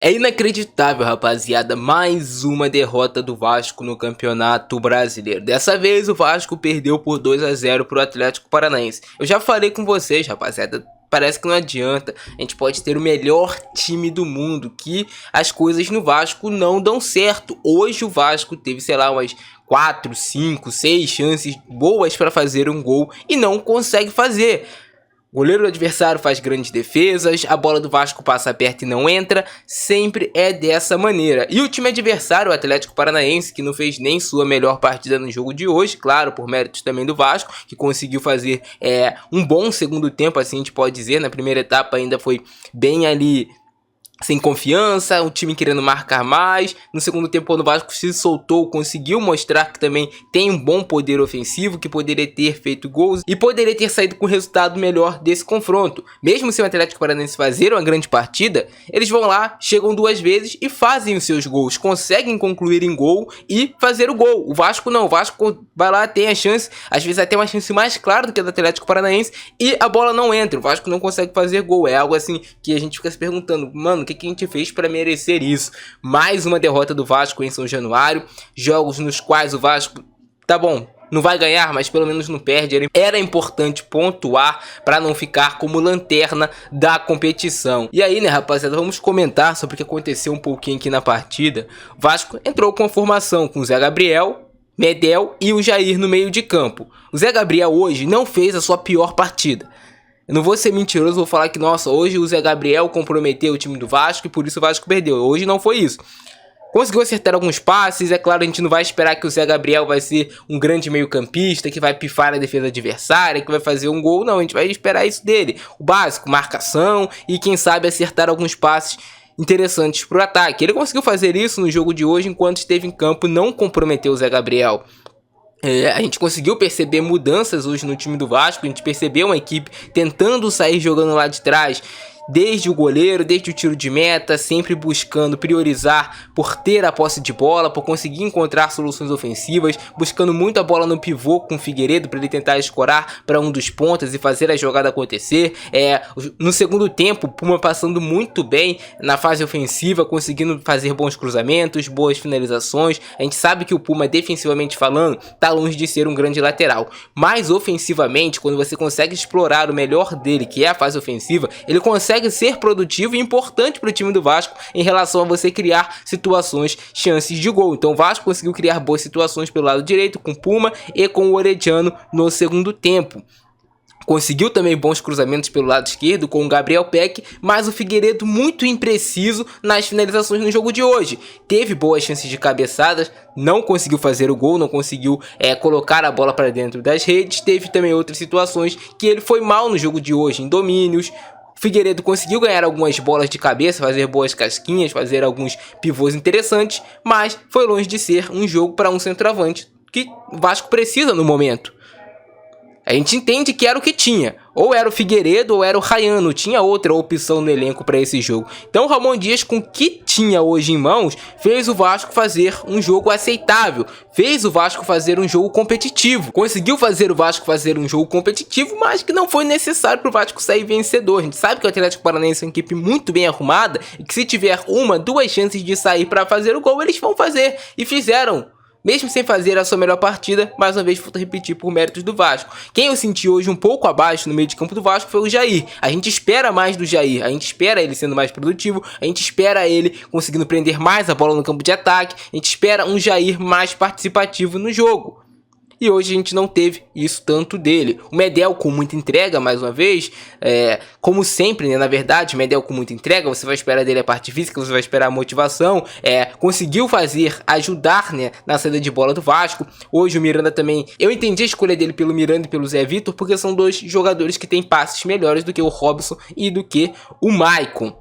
É inacreditável, rapaziada, mais uma derrota do Vasco no Campeonato Brasileiro. Dessa vez o Vasco perdeu por 2 a 0 pro Atlético Paranaense. Eu já falei com vocês, rapaziada, parece que não adianta. A gente pode ter o melhor time do mundo, que as coisas no Vasco não dão certo. Hoje o Vasco teve, sei lá, umas 4, 5, 6 chances boas para fazer um gol e não consegue fazer. O goleiro do adversário faz grandes defesas, a bola do Vasco passa perto e não entra, sempre é dessa maneira. E o time adversário, o Atlético Paranaense, que não fez nem sua melhor partida no jogo de hoje, claro, por méritos também do Vasco, que conseguiu fazer um bom segundo tempo, assim a gente pode dizer. Na primeira etapa ainda foi bem ali sem confiança, o time querendo marcar mais. No segundo tempo, quando o Vasco se soltou, conseguiu mostrar que também tem um bom poder ofensivo, que poderia ter feito gols e poderia ter saído com um resultado melhor desse confronto. Mesmo sem o Atlético Paranaense fazer uma grande partida, eles vão lá, chegam 2 vezes e fazem os seus gols, conseguem concluir em gol e fazer o gol. O Vasco não, o Vasco vai lá, tem a chance, às vezes até uma chance mais clara do que a do Atlético Paranaense, e a bola não entra, o Vasco não consegue fazer gol. É algo assim que a gente fica se perguntando, mano, o que a gente fez para merecer isso? Mais uma derrota do Vasco em São Januário, jogos nos quais o Vasco, tá bom, não vai ganhar, mas pelo menos não perde. Era importante pontuar para não ficar como lanterna da competição. E aí, né, rapaziada, vamos comentar sobre o que aconteceu um pouquinho aqui na partida. O Vasco entrou com a formação com o Zé Gabriel, Medel e o Jair no meio de campo. O Zé Gabriel hoje não fez a sua pior partida. Eu não vou ser mentiroso, vou falar que, nossa, hoje o Zé Gabriel comprometeu o time do Vasco e por isso o Vasco perdeu. Hoje não foi isso. Conseguiu acertar alguns passes, é claro, a gente não vai esperar que o Zé Gabriel vai ser um grande meio-campista, que vai pifar na defesa adversária, que vai fazer um gol, não, a gente vai esperar isso dele. O básico, marcação e quem sabe acertar alguns passes interessantes para o ataque. Ele conseguiu fazer isso no jogo de hoje, enquanto esteve em campo, não comprometeu o Zé Gabriel. A gente conseguiu perceber mudanças hoje no time do Vasco, a gente percebeu uma equipe tentando sair jogando lá de trás, desde o goleiro, desde o tiro de meta, sempre buscando priorizar por ter a posse de bola, por conseguir encontrar soluções ofensivas, buscando muito a bola no pivô com o Figueiredo para ele tentar escorar para um dos pontas e fazer a jogada acontecer. No segundo tempo, o Puma passando muito bem na fase ofensiva, conseguindo fazer bons cruzamentos, boas finalizações. A gente sabe que o Puma, defensivamente falando, tá longe de ser um grande lateral, mas ofensivamente, quando você consegue explorar o melhor dele, que é a fase ofensiva, ele consegue ser produtivo e importante para o time do Vasco em relação a você criar situações, chances de gol. Então o Vasco conseguiu criar boas situações pelo lado direito com o Puma e com o Orediano no segundo tempo. Conseguiu também bons cruzamentos pelo lado esquerdo com o Gabriel Peck, mas o Figueiredo muito impreciso nas finalizações no jogo de hoje. Teve boas chances de cabeçadas, não conseguiu fazer o gol, não conseguiu colocar a bola para dentro das redes. Teve também outras situações que ele foi mal no jogo de hoje, em domínios. O Figueiredo conseguiu ganhar algumas bolas de cabeça, fazer boas casquinhas, fazer alguns pivôs interessantes, mas foi longe de ser um jogo para um centroavante que o Vasco precisa no momento. A gente entende que era o que tinha, ou era o Figueiredo ou era o Rayano, não tinha outra opção no elenco para esse jogo. Então o Ramon Dias, com o que tinha hoje em mãos, fez o Vasco fazer um jogo aceitável, fez o Vasco fazer um jogo competitivo, conseguiu fazer o Vasco fazer um jogo competitivo, mas que não foi necessário para o Vasco sair vencedor. A gente sabe que o Atlético Paranaense é uma equipe muito bem arrumada e que se tiver uma, 2 chances de sair para fazer o gol, eles vão fazer, e fizeram. Mesmo sem fazer a sua melhor partida, mais uma vez vou repetir, por méritos do Vasco. Quem eu senti hoje um pouco abaixo no meio de campo do Vasco foi o Jair. A gente espera mais do Jair, a gente espera ele sendo mais produtivo, a gente espera ele conseguindo prender mais a bola no campo de ataque, a gente espera um Jair mais participativo no jogo. E hoje a gente não teve isso tanto dele. O Medel com muita entrega, mais uma vez, como sempre, né? Na verdade, o Medel com muita entrega, você vai esperar dele a parte física, você vai esperar a motivação, conseguiu ajudar, né, na saída de bola do Vasco. Hoje o Miranda também, eu entendi a escolha dele pelo Miranda e pelo Zé Vitor, porque são 2 jogadores que têm passes melhores do que o Robson e do que o Maicon.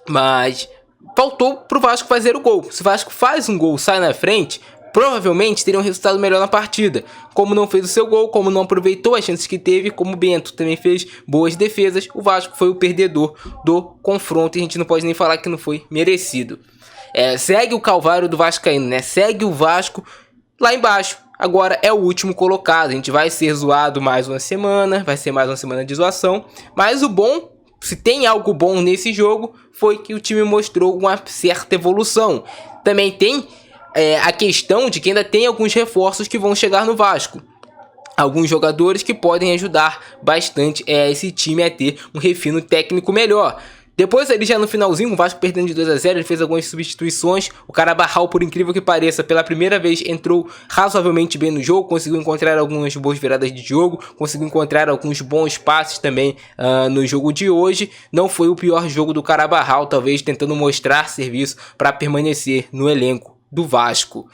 Mas faltou pro Vasco fazer o gol. Se o Vasco faz um gol, sai na frente, provavelmente teria um resultado melhor na partida. Como não fez o seu gol, como não aproveitou as chances que teve, como o Bento também fez boas defesas, o Vasco foi o perdedor do confronto e a gente não pode nem falar que não foi merecido. Segue o calvário do Vascaíno, né? Segue o Vasco lá embaixo. Agora é o último colocado, a gente vai ser zoado mais uma semana, vai ser mais uma semana de zoação, mas o bom se tem algo bom nesse jogo, foi que o time mostrou uma certa evolução. Também tem a questão de que ainda tem alguns reforços que vão chegar no Vasco. Alguns jogadores que podem ajudar bastante esse time a ter um refino técnico melhor. Depois ali já no finalzinho, o Vasco perdendo de 2 a 0, ele fez algumas substituições. O Carabarral, por incrível que pareça, pela primeira vez entrou razoavelmente bem no jogo, conseguiu encontrar algumas boas viradas de jogo, conseguiu encontrar alguns bons passes também no jogo de hoje. Não foi o pior jogo do Carabarral, talvez tentando mostrar serviço para permanecer no elenco do Vasco.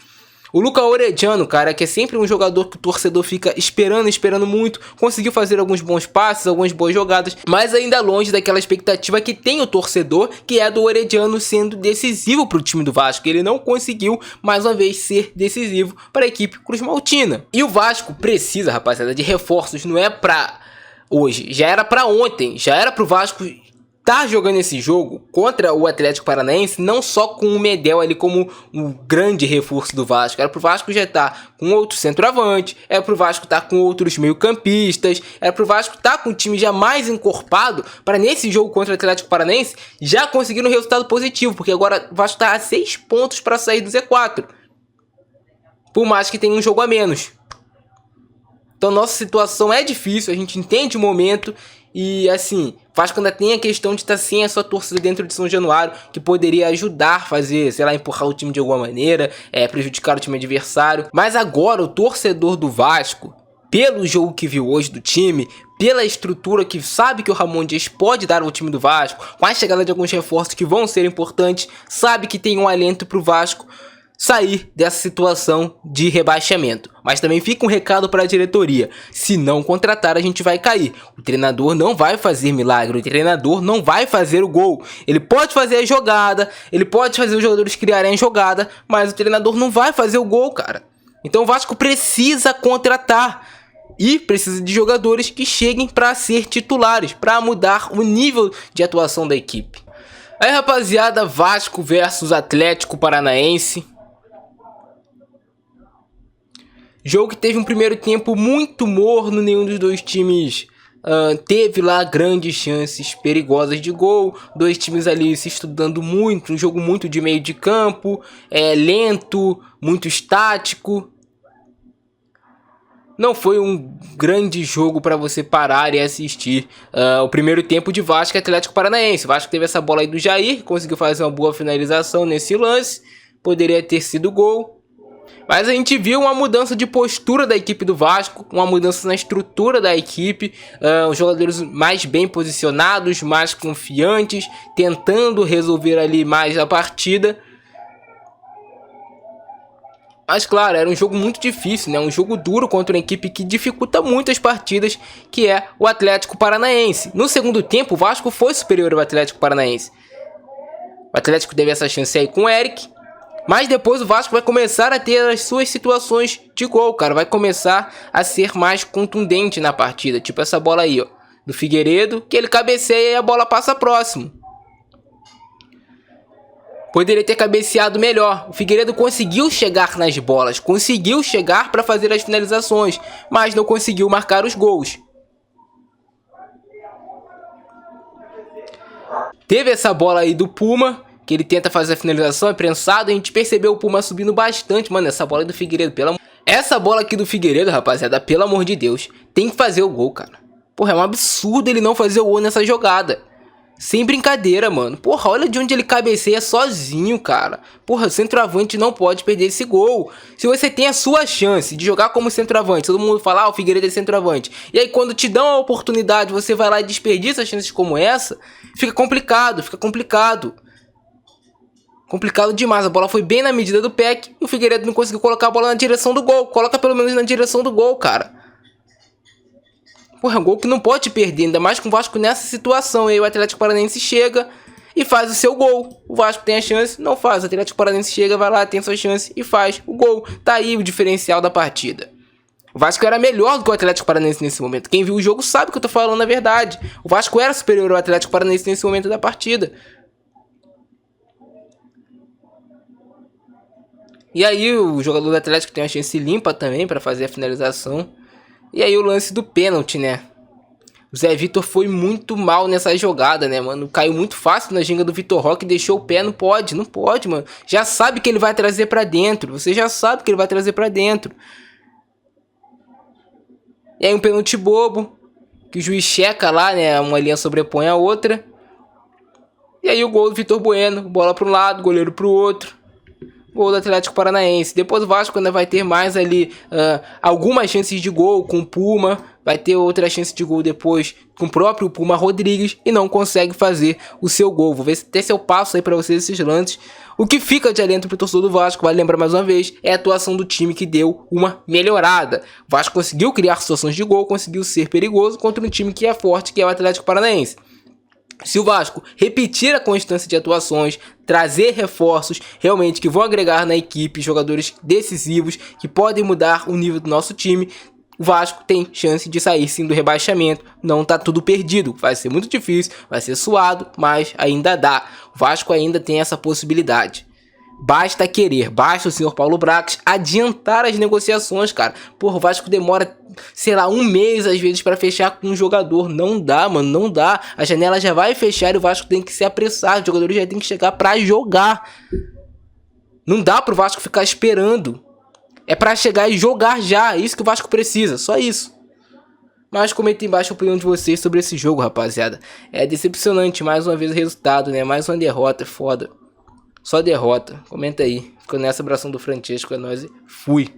O Luca Orediano, cara, que é sempre um jogador que o torcedor fica esperando muito, conseguiu fazer alguns bons passes, algumas boas jogadas, mas ainda longe daquela expectativa que tem o torcedor, que é do Orediano sendo decisivo para o time do Vasco. Ele não conseguiu, mais uma vez, ser decisivo para a equipe cruzmaltina. E o Vasco precisa, rapaziada, de reforços, não é para hoje, já era para ontem, já era para o Vasco tá jogando esse jogo contra o Atlético Paranaense não só com o Medel ali como um grande reforço do Vasco. Era pro Vasco já estar com outro centroavante, era pro Vasco estar com outros meio-campistas, era pro Vasco estar com o time já mais encorpado para nesse jogo contra o Atlético Paranaense já conseguir um resultado positivo, porque agora o Vasco tá a 6 pontos para sair do Z4, por mais que tenha um jogo a menos. Então nossa situação é difícil, a gente entende o momento. E assim, Vasco ainda tem a questão de estar sem a sua torcida dentro de São Januário, que poderia ajudar a fazer, sei lá, empurrar o time de alguma maneira, prejudicar o time adversário. Mas agora o torcedor do Vasco, pelo jogo que viu hoje do time, pela estrutura que sabe que o Ramon Dias pode dar ao time do Vasco, com a chegada de alguns reforços que vão ser importantes, sabe que tem um alento pro Vasco sair dessa situação de rebaixamento. Mas também fica um recado para a diretoria: se não contratar, a gente vai cair. O treinador não vai fazer milagre, o treinador não vai fazer o gol. Ele pode fazer a jogada, ele pode fazer os jogadores criarem a jogada, mas o treinador não vai fazer o gol, cara. Então o Vasco precisa contratar e precisa de jogadores que cheguem para ser titulares, para mudar o nível de atuação da equipe. Aí, rapaziada, Vasco versus Atlético Paranaense. Jogo que teve um primeiro tempo muito morno, nenhum dos dois times teve lá grandes chances perigosas de gol. Dois times ali se estudando muito, um jogo muito de meio de campo, lento, muito estático. Não foi um grande jogo para você parar e assistir o primeiro tempo de Vasco e Atlético Paranaense. O Vasco teve essa bola aí do Jair, conseguiu fazer uma boa finalização nesse lance, poderia ter sido gol. Mas a gente viu uma mudança de postura da equipe do Vasco, uma mudança na estrutura da equipe, os jogadores mais bem posicionados, mais confiantes, tentando resolver ali mais a partida. Mas claro, era um jogo muito difícil, né? Um jogo duro contra uma equipe que dificulta muito as partidas, que é o Atlético Paranaense. No segundo tempo, o Vasco foi superior ao Atlético Paranaense. O Atlético teve essa chance aí com o Eric. Mas depois o Vasco vai começar a ter as suas situações de gol, cara. Vai começar a ser mais contundente na partida. Tipo essa bola aí, ó, do Figueiredo, que ele cabeceia e a bola passa próximo. Poderia ter cabeceado melhor. O Figueiredo conseguiu chegar nas bolas, conseguiu chegar para fazer as finalizações, mas não conseguiu marcar os gols. Teve essa bola aí do Puma, que ele tenta fazer a finalização, é prensado. A gente percebeu o Puma subindo bastante. Mano, essa bola aí do Figueiredo, essa bola aqui do Figueiredo, rapaziada, pelo amor de Deus, tem que fazer o gol, cara. Porra, é um absurdo ele não fazer o gol nessa jogada. Sem brincadeira, mano. Porra, olha de onde ele cabeceia sozinho, cara. Porra, o centroavante não pode perder esse gol. Se você tem a sua chance de jogar como centroavante, todo mundo fala, o Figueiredo é centroavante. E aí quando te dão a oportunidade, você vai lá e desperdiça chances como essa, fica complicado, Complicado demais, a bola foi bem na medida do Peck e o Figueiredo não conseguiu colocar a bola na direção do gol. Coloca pelo menos na direção do gol, cara. Porra, é um gol que não pode perder, ainda mais com o Vasco nessa situação. E aí o Atlético Paranaense chega e faz o seu gol. O Vasco tem a chance, não faz. O Atlético Paranaense chega, vai lá, tem a sua chance e faz o gol. Tá aí o diferencial da partida. O Vasco era melhor do que o Atlético Paranaense nesse momento. Quem viu o jogo sabe que eu tô falando a verdade. O Vasco era superior ao Atlético Paranaense nesse momento da partida. E aí o jogador do Atlético tem uma chance limpa também para fazer a finalização. E aí o lance do pênalti, né? O Zé Vitor foi muito mal nessa jogada, né, mano? Caiu muito fácil na ginga do Vitor Roque, deixou o pé. Não pode, mano. Já sabe que ele vai trazer pra dentro. Você já sabe que ele vai trazer pra dentro. E aí um pênalti bobo, que o juiz checa lá, né? Uma linha sobrepõe a outra. E aí o gol do Vitor Bueno. Bola para um lado, goleiro pro outro. Gol do Atlético Paranaense. Depois o Vasco ainda vai ter mais ali algumas chances de gol com o Puma. Vai ter outra chance de gol depois com o próprio Puma Rodrigues. E não consegue fazer o seu gol. Vou ver se eu passo aí pra vocês esses lances. O que fica de alento pro torcedor do Vasco, vale lembrar mais uma vez, é a atuação do time que deu uma melhorada. O Vasco conseguiu criar situações de gol, conseguiu ser perigoso contra um time que é forte, que é o Atlético Paranaense. Se o Vasco repetir a constância de atuações, trazer reforços realmente que vão agregar na equipe jogadores decisivos que podem mudar o nível do nosso time, o Vasco tem chance de sair sim do rebaixamento. Não tá tudo perdido, vai ser muito difícil, vai ser suado, mas ainda dá. O Vasco ainda tem essa possibilidade. Basta querer, basta o senhor Paulo Brax adiantar as negociações, cara. Porra, o Vasco demora, sei lá, um mês às vezes pra fechar com um jogador. Não dá, mano, não dá. A janela já vai fechar e o Vasco tem que se apressar. Os jogadores já tem que chegar pra jogar. Não dá pro Vasco ficar esperando. É pra chegar e jogar já. É isso que o Vasco precisa, só isso. Mas comenta embaixo a opinião de vocês sobre esse jogo, rapaziada. É decepcionante, mais uma vez o resultado, né? Mais uma derrota, foda. Só derrota. Comenta aí. Ficou nessa, abração do Francesco, é nóis e fui.